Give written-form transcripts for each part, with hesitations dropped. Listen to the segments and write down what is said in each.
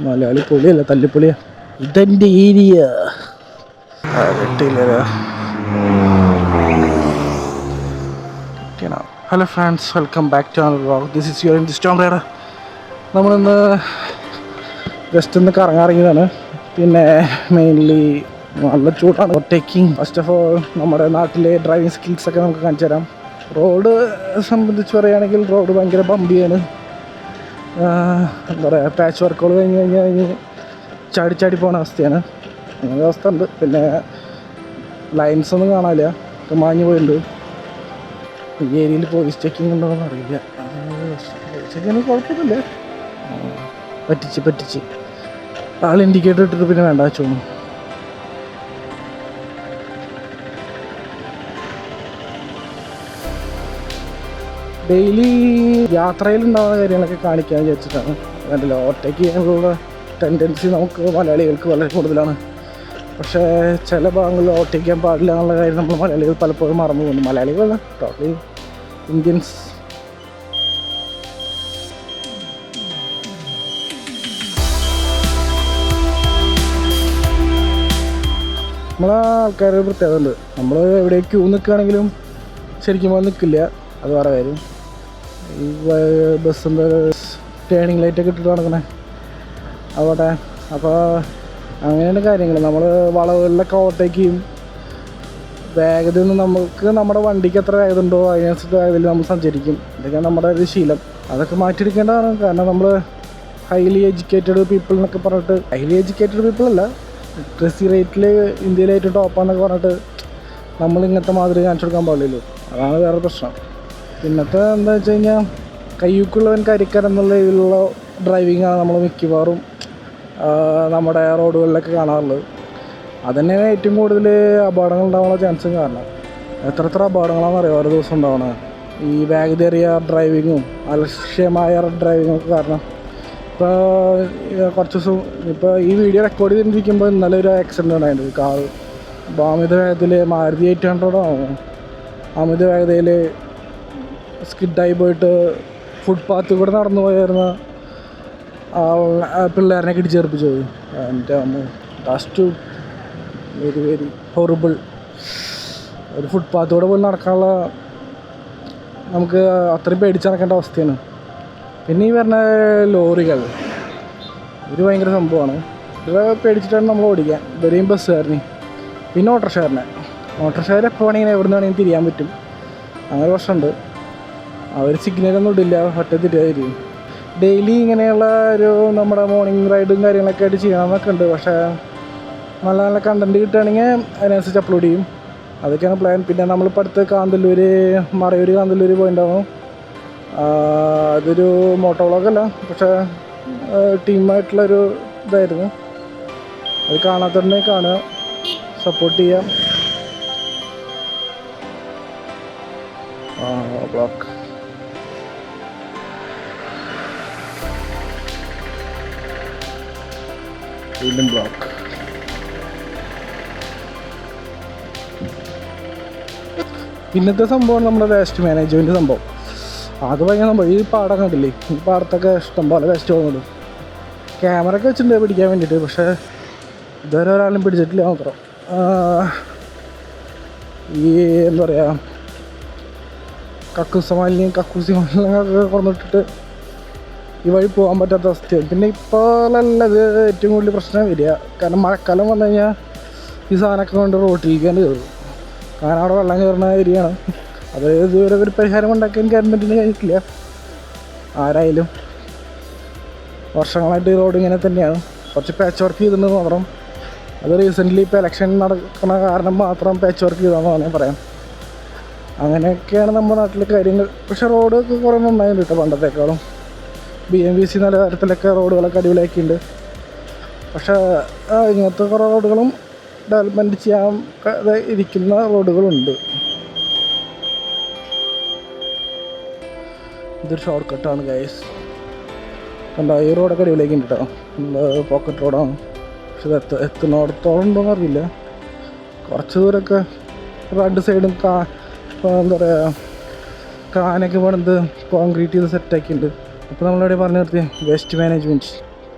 മലയാളി പൊളിയല്ല, തല്ലിപ്പൊളിയാ. ഇതെൻ്റെ area. Hello friends, welcome back to our vlog. This is your in the storm rider. നമ്മളിന്ന് just ഒന്ന് കറങ്ങാറിയതാണ്. പിന്നെ മെയിൻലി നല്ല ചൂടാണ്. ടേക്കിംഗ് ഫസ്റ്റ് ഓഫ് ഓൾ നമ്മുടെ നാട്ടിലെ ഡ്രൈവിംഗ് സ്കിൽസൊക്കെ നമുക്ക് കാണിച്ചു തരാം. റോഡ് സംബന്ധിച്ച് പറയുകയാണെങ്കിൽ റോഡ് ഭയങ്കര ബമ്പിയാണ്. എന്താ പറയുക, പാച്ച് വർക്കുകൾ കഴിഞ്ഞ് ചാടി ചാടി പോകുന്ന അവസ്ഥയാണ്. അങ്ങനെ അവസ്ഥ ഉണ്ട്. പിന്നെ ലൈൻസ് ഒന്നും കാണാനില്ല, മാഞ്ഞു പോയിട്ടുണ്ട്. ഈ ഏരിയയിൽ പോലീസ് ചെക്കിങ് ഉണ്ടോയെന്ന് അറിയില്ല. ചെക്കിങ് കുഴപ്പമൊന്നുമില്ല. പറ്റിച്ച് ആൾ ഇൻഡിക്കേറ്റർ ഇട്ടിട്ട് പിന്നെ വേണ്ട വെച്ചോന്നു. ഡെയിലി യാത്രയിലുണ്ടാകുന്ന കാര്യങ്ങളൊക്കെ കാണിക്കാൻ വിചാരിച്ചിട്ടാണ്. അതല്ല, ഓവർടേക്ക് ചെയ്യാനുള്ള ടെൻഡൻസി നമുക്ക് മലയാളികൾക്ക് വളരെ കൂടുതലാണ്. പക്ഷേ ചില ഭാഗങ്ങളിൽ ഓവർടേക്ക് ചെയ്യാൻ പാടില്ല എന്നുള്ള കാര്യം നമ്മൾ മലയാളികൾ പലപ്പോഴും മറന്നു പോകുന്നു. മലയാളികളല്ല, ടോട്ടലി ഇന്ത്യൻസ്. നമ്മളെ ആൾക്കാരുടെ പ്രത്യേകത ഉണ്ട്. നമ്മൾ എവിടെ ക്യൂ നിൽക്കുകയാണെങ്കിലും ശരിക്കും പോലെ നിൽക്കില്ല, അത് വേറെ കാര്യം. ഈ ബസ്സിൻ്റെ ടേണിങ് ലൈറ്റൊക്കെ ഇട്ടിട്ട് നടക്കണേ അവിടെ. അപ്പോൾ അങ്ങനെയാണ് കാര്യങ്ങൾ. നമ്മൾ വളവുകളിലൊക്കെ ഓവർടേക്ക് ചെയ്യും. വേഗതയൊന്നും നമുക്ക് നമ്മുടെ വണ്ടിക്ക് എത്ര വേഗത ഉണ്ടോ അതിനനുസരിച്ച് വേഗതയിൽ നമ്മൾ സഞ്ചരിക്കും. ഇതൊക്കെ നമ്മുടെ ഒരു ശീലം. അതൊക്കെ മാറ്റിയെടുക്കേണ്ടതാണ്. കാരണം നമ്മൾ ഹൈലി എഡ്യൂക്കേറ്റഡ് പീപ്പിൾ എന്നൊക്കെ പറഞ്ഞിട്ട്, ഹൈലി എഡ്യൂക്കേറ്റഡ് പീപ്പിൾ അല്ല, ലിറ്ററസി റേറ്റിൽ ഇന്ത്യയിലായിട്ട് ടോപ്പാന്നൊക്കെ പറഞ്ഞിട്ട് നമ്മൾ ഇങ്ങനത്തെ മാതിരി കാണിച്ചു കൊടുക്കാൻ പാടില്ലല്ലോ. അതാണ് വേറെ പ്രശ്നം. പിന്നത്തെ എന്താ വെച്ച് കഴിഞ്ഞാൽ, കയ്യൂക്കുള്ളവൻ കരിക്കർ എന്നുള്ള രീതിയിലുള്ള ഡ്രൈവിങ്ങാണ് നമ്മൾ മിക്കവാറും നമ്മുടെ റോഡുകളിലൊക്കെ കാണാറുള്ളത്. അതുതന്നെയാണ് ഏറ്റവും കൂടുതൽ അപകടങ്ങൾ ഉണ്ടാകാനുള്ള ചാൻസും. കാരണം എത്ര അപകടങ്ങളാണെന്ന് അറിയാം ഓരോ ദിവസം ഉണ്ടാവണത്. ഈ വേഗതയേറിയ ഡ്രൈവിങ്ങും അലക്ഷ്യമായ ഡ്രൈവിങ്ങും ഒക്കെ കാരണം. ഇപ്പോൾ കുറച്ച് ദിവസം ഇപ്പോൾ ഈ വീഡിയോ റെക്കോർഡ് ചെയ്തിരിക്കുമ്പോൾ ഇന്നലെ ഒരു ആക്സിഡൻറ്റ് ഉണ്ടായിട്ടുണ്ട്. കാർ അമിത വേഗതയിൽ മാരുതി 800 അമിത വേഗതയിൽ സ്കിഡായി പോയിട്ട് ഫുട്പാത്തിൽ കൂടെ നടന്നു പോയിരുന്ന പിള്ളേരനെ ഇടിച്ചേർപ്പിച്ചു പോയി. എൻ്റെ അമ്മ, ലാസ്റ്റ് വെരി വെരി ഹൊറിബിൾ. ഒരു ഫുട്പാത്തിലൂടെ പോലും നടക്കാനുള്ള നമുക്ക് അത്രയും പേടിച്ച് നടക്കേണ്ട അവസ്ഥയാണ്. പിന്നെ ഈ പറഞ്ഞ ലോറികൾ, ഇത് ഭയങ്കര സംഭവമാണ്. ഇത് പേടിച്ചിട്ടാണ് നമ്മൾ ഓടിക്കാൻ. ഇവരെയും ബസ്സുകാരനെ, പിന്നെ ഓട്ടോറിക്ഷക്കാർ എപ്പോൾ വേണമെങ്കിലും എവിടെ നിന്നാണെങ്കിലും തിരിയാൻ പറ്റും. അങ്ങനെ പ്രശ്നമുണ്ട്. അവർ സിഗ്നലൊന്നും ഇടില്ല, ഒറ്റ തിരിയാതിരിക്കും. ഡെയിലി ഇങ്ങനെയുള്ള ഒരു നമ്മുടെ മോർണിംഗ് റൈഡും കാര്യങ്ങളൊക്കെ ആയിട്ട് ചെയ്യണമെന്നൊക്കെ ഉണ്ട്. പക്ഷേ നല്ല നല്ല കണ്ടൻറ്റ് കിട്ടുകയാണെങ്കിൽ അതിനനുസരിച്ച് അപ്ലോഡ് ചെയ്യും. അതൊക്കെയാണ് പ്ലാൻ. പിന്നെ നമ്മളിപ്പോൾ അടുത്ത് മറയൂർ കാന്തല്ലൂർ പോയിട്ടുണ്ടാവും. അതൊരു മോട്ടോ വ്ളോഗല്ല, പക്ഷേ ടീമായിട്ടുള്ളൊരു ഇതായിരുന്നു. അത് കാണാത്തന്നെ കാണുക, സപ്പോർട്ട് ചെയ്യാം. ബ്ലോക്ക് വീണ്ടും ബ്ലോക്ക്. പിന്നത്തെ സംഭവം നമ്മുടെ വേസ്റ്റ് മാനേജ്മെൻറ്റ് സംഭവം. അത് ഭയങ്കര സംഭവം. ഈ പാടം കണ്ടില്ലേ, ഈ പാടത്തൊക്കെ ഇഷ്ടംപോലെ വേസ്റ്റ് പോകുന്നുണ്ട്. ക്യാമറ ഒക്കെ വെച്ചിട്ടുണ്ട് പിടിക്കാൻ വേണ്ടിയിട്ട്. പക്ഷേ ഇതുവരെ ഒരാളും പിടിച്ചിട്ടില്ല മാത്രം. ഈ എന്താ പറയുക, കക്കൂസി മാലിന്യമൊക്കെ കൊണ്ടിട്ടിട്ട് ഈ വഴി പോകാൻ പറ്റാത്ത അവസ്ഥയാണ്. പിന്നെ ഇപ്പോഴല്ല ഇത് ഏറ്റവും കൂടുതൽ പ്രശ്നം വരിക. കാരണം മഴക്കാലം വന്നു കഴിഞ്ഞാൽ ഈ സാധനമൊക്കെ കൊണ്ട് റോട്ടിലേക്കാണ് കയറും. കാരണം അവിടെ വെള്ളം കയറുന്ന ഏരിയയാണ്. അത് ഇതുവരെ ഒരു പരിഹാരം ഉണ്ടാക്കാൻ ഗവൺമെൻറ്റിന് കഴിഞ്ഞിട്ടില്ല. ആരായാലും വർഷങ്ങളായിട്ട് ഈ റോഡ് ഇങ്ങനെ തന്നെയാണ്. കുറച്ച് പാച്ച് വർക്ക് ചെയ്തിട്ടുണ്ട് മാത്രം. അത് റീസെൻ്റ്ലി ഇപ്പോൾ ഇലക്ഷൻ നടക്കുന്ന കാരണം മാത്രം പാച്ച് വർക്ക് ചെയ്താന്ന് വേണമെങ്കിൽ പറയാം. അങ്ങനെയൊക്കെയാണ് നമ്മുടെ നാട്ടിലെ കാര്യങ്ങൾ. പക്ഷേ റോഡൊക്കെ കുറേ നന്നായിട്ടുണ്ട് കേട്ടോ പണ്ടത്തേക്കാളും. BMVC നിലവാരത്തിലൊക്കെ റോഡുകളൊക്കെ അടിപൊളിയാക്കിയിട്ടുണ്ട്. പക്ഷേ ഇങ്ങനത്തെ കുറേ റോഡുകളും ഡെവലപ്മെൻറ്റ് ചെയ്യാൻ ഇരിക്കുന്ന റോഡുകളുണ്ട്. ഇതൊരു ഷോർട്ട് കട്ടാണ് ഗൈസ്. കണ്ടോ, ഈ റോഡൊക്കെ അടിപൊളിയാക്കിയിട്ടുണ്ട് കേട്ടോ. പോക്കറ്റ് റോഡാണ്. പക്ഷെ ഇത് എത്തുന്നിടത്തോളം ഉണ്ടോയെന്ന് അറിയില്ല. കുറച്ച് ദൂരമൊക്കെ രണ്ട് സൈഡും എന്താ പറയുക, കാനൊക്കെ പണിത് കോൺക്രീറ്റ് ചെയ്ത് സെറ്റാക്കിയിട്ടുണ്ട്. അപ്പോൾ നമ്മളവിടെ പറഞ്ഞു നിർത്തി വേസ്റ്റ് മാനേജ്മെൻറ്റ്.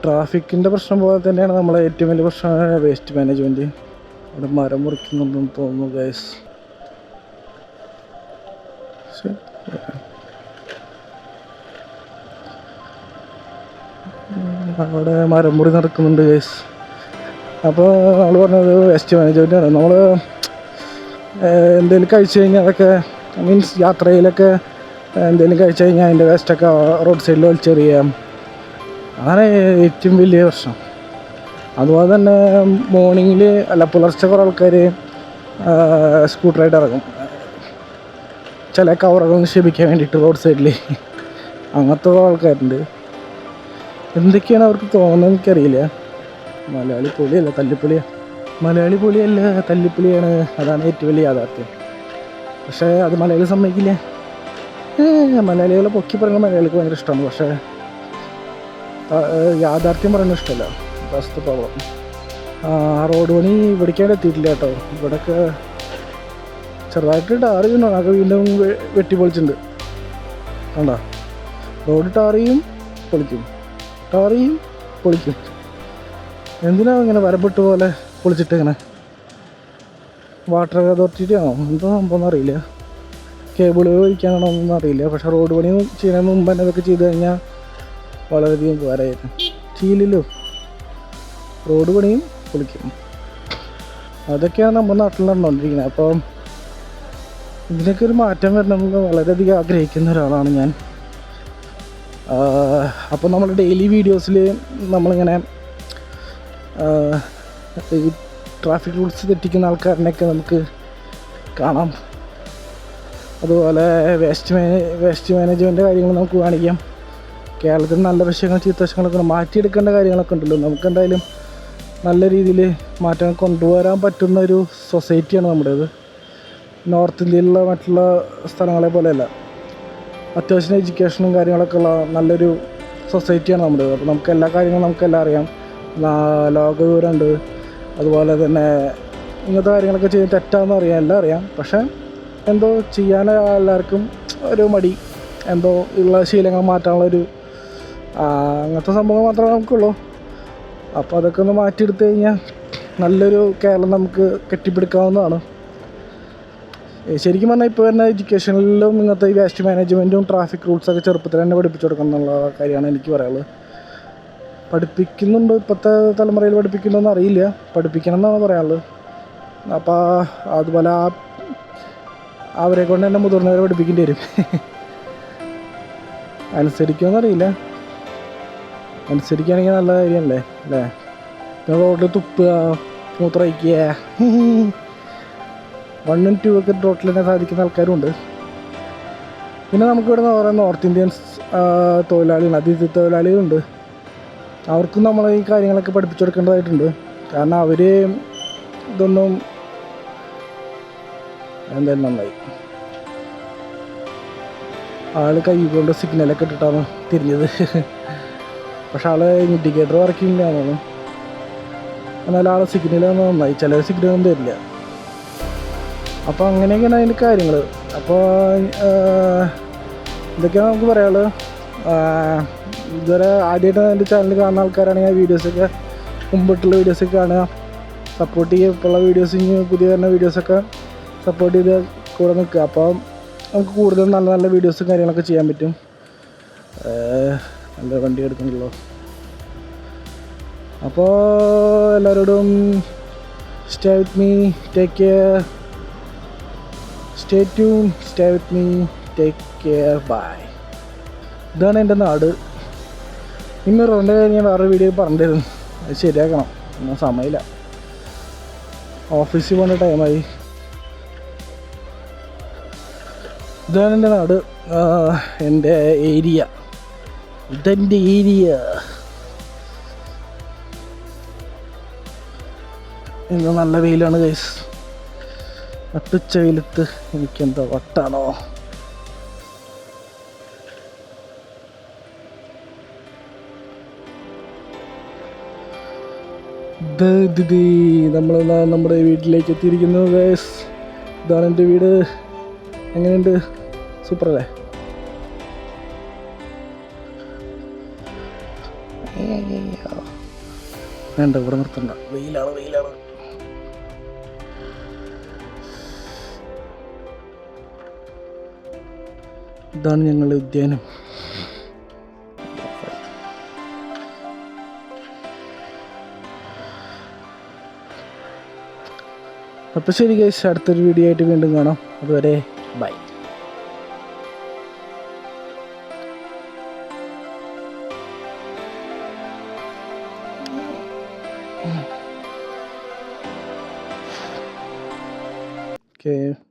ട്രാഫിക്കിൻ്റെ പ്രശ്നം പോലെ തന്നെയാണ് നമ്മളെ ഏറ്റവും വലിയ പ്രശ്നമാണ് വേസ്റ്റ് മാനേജ്മെൻറ്റ്. അവിടെ മരം മുറിക്കുന്നുണ്ടെന്ന് തോന്നുന്നു ഗൈസ്. അവിടെ മരം മുറി നടക്കുന്നുണ്ട് ഗൈസ്. അപ്പോൾ നമ്മൾ പറഞ്ഞത് വേസ്റ്റ് മാനേജ്മെൻറ്റാണ്. നമ്മൾ എന്തെങ്കിലും കഴിച്ചു കഴിഞ്ഞാൽ അതൊക്കെ മീൻസ് യാത്രയിലൊക്കെ എന്തെങ്കിലും കഴിച്ചു കഴിഞ്ഞാൽ അതിൻ്റെ വേസ്റ്റൊക്കെ റോഡ് സൈഡിൽ വലിച്ചെറിയാം. അതാണ് ഏറ്റവും വലിയ പ്രശ്നം. അതുപോലെ തന്നെ മോർണിംഗിൽ പുലർച്ചെ കുറേ ആൾക്കാർ സ്കൂട്ടറായിട്ട് ഇറങ്ങും, ചില കവറൊക്കെ നിക്ഷേപിക്കാൻ വേണ്ടിയിട്ട് റോഡ് സൈഡിൽ. അങ്ങനത്തെ ആൾക്കാരുണ്ട്. എന്തൊക്കെയാണ് അവർക്ക് തോന്നുന്നത് എനിക്കറിയില്ല. മലയാളി പൊളിയല്ല തല്ലിപ്പൊളിയാണ്. മലയാളി പൊളിയല്ല തല്ലിപ്പൊളിയാണ്, അതാണ് ഏറ്റവും വലിയ യാഥാർത്ഥ്യം. പക്ഷേ അത് മലയാളി സമ്മതിക്കില്ല. മലയാളികളെ പൊക്കി പറയുന്നത് മലയാളിക്ക് ഭയങ്കര ഇഷ്ടമാണ്. പക്ഷേ യാഥാർത്ഥ്യം പറയുന്നത് ഇഷ്ടമല്ല. First problem. റോഡ് പണി ഇവിടേക്കാണ് എത്തിയിട്ടില്ല കേട്ടോ. ഇവിടെയൊക്കെ ചെറുതായിട്ട് ടാർ വീണു, അതൊക്കെ വീണ്ടും വെട്ടി പൊളിച്ചിട്ടുണ്ട്. കണ്ടോ, റോഡ് ടാറിയും പൊളിക്കും, ടാറിയും പൊളിക്കും. എന്തിനാ ഇങ്ങനെ വരപ്പെട്ട് പോലെ പൊളിച്ചിട്ട് ഇങ്ങനെ? വാട്ടർ അതോറിറ്റി ആണോ എന്തോ സംഭവം അറിയില്ല, കേബിൾ ഒഴിക്കാനാണോ ഒന്നും അറിയില്ല. പക്ഷേ റോഡ് പണി ചെയ്യുന്നതിന് മുമ്പ് തന്നെ ഇതൊക്കെ ചെയ്ത് കഴിഞ്ഞാൽ വളരെയധികം ഉപകാരമായിരുന്നു. ചെയ്യില്ലല്ലോ, റോഡ് പണിയും പൊളിക്കും. അതൊക്കെയാണ് നമ്മുടെ നാട്ടിൽ നടന്നുകൊണ്ടിരിക്കുന്നത്. അപ്പം ഇതിനൊക്കെ ഒരു മാറ്റം വരണമെന്ന് വളരെയധികം ആഗ്രഹിക്കുന്ന ഒരാളാണ് ഞാൻ. അപ്പോൾ നമ്മൾ ഡെയിലി വീഡിയോസിൽ നമ്മളിങ്ങനെ ഈ ട്രാഫിക് റൂൾസ് തെറ്റിക്കുന്ന ആൾക്കാരിനെയൊക്കെ നമുക്ക് കാണാം. അതുപോലെ വേസ്റ്റ് മാനേജ്മെൻറ്റ് കാര്യങ്ങൾ നമുക്ക് കാണിക്കാം. കേരളത്തിൽ നല്ല വശങ്ങൾ ചീത്ത വശങ്ങളൊക്കെ മാറ്റിയെടുക്കേണ്ട കാര്യങ്ങളൊക്കെ ഉണ്ടല്ലോ. നമുക്കെന്തായാലും നല്ല രീതിയിൽ മാറ്റങ്ങൾ കൊണ്ടുവരാൻ പറ്റുന്ന ഒരു സൊസൈറ്റിയാണ് നമ്മുടേത്. നോർത്ത് ഇന്ത്യയിലുള്ള മറ്റുള്ള സ്ഥലങ്ങളെ പോലെയല്ല, അത്യാവശ്യം എഡ്യൂക്കേഷനും കാര്യങ്ങളൊക്കെ ഉള്ള നല്ലൊരു സൊസൈറ്റിയാണ് നമ്മുടേത്. അപ്പോൾ നമുക്ക് എല്ലാ കാര്യങ്ങളും നമുക്കെല്ലാം അറിയാം, ലോകവിവരമുണ്ട്. അതുപോലെ തന്നെ ഇങ്ങനത്തെ കാര്യങ്ങളൊക്കെ ചെയ്യുന്നത് തെറ്റാണെന്ന് അറിയാം, എല്ലാം അറിയാം. പക്ഷേ എന്തോ ചെയ്യാൻ എല്ലാവർക്കും ഒരു മടി, എന്തോ ഉള്ള ശീലങ്ങൾ മാറ്റാനുള്ളൊരു അങ്ങനത്തെ സംഭവങ്ങൾ മാത്രമേ നമുക്കുള്ളൂ. അപ്പോൾ അതൊക്കെ ഒന്ന് മാറ്റിയെടുത്തു കഴിഞ്ഞാൽ നല്ലൊരു കേരളം നമുക്ക് കെട്ടിപ്പിടിക്കാവുന്നതാണ്. ശരിക്കും പറഞ്ഞാൽ ഇപ്പോൾ വരുന്ന എഡ്യൂക്കേഷനിലും ഇങ്ങനത്തെ ഈ വേസ്റ്റ് മാനേജ്മെൻറ്റും ട്രാഫിക് റൂൾസൊക്കെ ചെറുപ്പത്തിൽ തന്നെ പഠിപ്പിച്ചു കൊടുക്കണം എന്നുള്ള കാര്യമാണ് എനിക്ക് പറയാനുള്ളത്. പഠിപ്പിക്കുന്നുണ്ട്, ഇപ്പോഴത്തെ തലമുറയിൽ പഠിപ്പിക്കുന്നുണ്ടെന്ന് അറിയില്ല, പഠിപ്പിക്കണം എന്നാണ് പറയാനുള്ളത്. അപ്പോൾ അതുപോലെ അവരെ കൊണ്ട് തന്നെ മുതിർന്നവരെ പഠിപ്പിക്കേണ്ടി വരും. അനുസരിക്കുമെന്നറിയില്ല, അനുസരിക്കുകയാണെങ്കിൽ നല്ല കാര്യമല്ലേ അല്ലേ? റോഡിൽ തുപ്പുക, മൂത്രയിക്കുക, 1 and 2 ഒക്കെ റോട്ടിൽ തന്നെ സാധിക്കുന്ന ആൾക്കാരുണ്ട്. പിന്നെ നമുക്കിവിടെ കുറേ നോർത്ത് ഇന്ത്യൻസ് തൊഴിലാളികൾ, അതിഥി തൊഴിലാളികളുണ്ട്. അവർക്കും നമ്മൾ ഈ കാര്യങ്ങളൊക്കെ പഠിപ്പിച്ചു കൊടുക്കേണ്ടതായിട്ടുണ്ട്. കാരണം അവർ ഇതൊന്നും എന്തായാലും നന്നായി. ആൾ കൈ കൊണ്ട് സിഗ്നലൊക്കെ ഇട്ടിട്ടാണ് തിരിഞ്ഞത്. പക്ഷെ ആൾ ഇൻഡിക്കേറ്റർ വർക്കിംഗ് ആണെന്ന്. എന്നാൽ ആൾ സിഗ്നൽ നന്നായി, ചിലർ സിഗ്നലൊന്നും തരില്ല. അപ്പോൾ അങ്ങനെയൊക്കെയാണ് അതിൻ്റെ കാര്യങ്ങൾ. അപ്പോൾ ഇതൊക്കെയാണ് നമുക്ക് പറയാനുള്ളത്. ഇതുവരെ ആദ്യമായിട്ട് എൻ്റെ ചാനൽ കാണുന്ന ആൾക്കാരാണെങ്കിൽ വീഡിയോസൊക്കെ, മുമ്പിട്ടുള്ള വീഡിയോസൊക്കെ കാണുക, സപ്പോർട്ട് ചെയ്യുക. ഇപ്പോഴുള്ള വീഡിയോസ്, പുതിയ വരുന്ന വീഡിയോസൊക്കെ സപ്പോർട്ട് ചെയ്ത് കൂടെ നിൽക്കുക. അപ്പോൾ നമുക്ക് കൂടുതൽ നല്ല നല്ല വീഡിയോസും കാര്യങ്ങളൊക്കെ ചെയ്യാൻ പറ്റും. നല്ല വണ്ടി എടുക്കണല്ലോ. അപ്പോൾ എല്ലാവരോടും stay with me, take care, stay tune, stay with me, take care, bye. ഇതാണ് എൻ്റെ നാട്. ഈ മിററിൻ്റെ കാര്യം ഞാൻ വേറെ വീഡിയോ പറഞ്ഞിരുന്നു, അത് ശരിയാക്കണം, എന്നാൽ സമയമില്ല, ഓഫീസിൽ പോകേണ്ട ടൈമായി. ഇതാണ് എൻ്റെ നാട്, എൻ്റെ ഏരിയ, ഇതെൻ്റെ ഏരിയ. ഇന്ന് നല്ല വെയിലാണ് ഗൈസ്, നട്ടുച്ച വെയിലത്ത് എനിക്കെന്താ വട്ടാണോ. നമ്മൾ നമ്മുടെ വീട്ടിലേക്ക് എത്തിയിരിക്കുന്നു ഗൈസ്. ഇതാണ് എൻ്റെ വീട്. എങ്ങനെയുണ്ട്? സൂപ്പറല്ലേ? വേണ്ട, ഇവിടെ നിർത്തണ്ട, വെയിലാണ് വെയിലാണ്. ഇതാണ് ഞങ്ങളുടെ ഉദ്യാനം. അപ്പോൾ ശരി ഗൈസ്, അടുത്തൊരു വീഡിയോ ആയിട്ട് വീണ്ടും കാണാം. അതുവരെ ബൈ. Okay.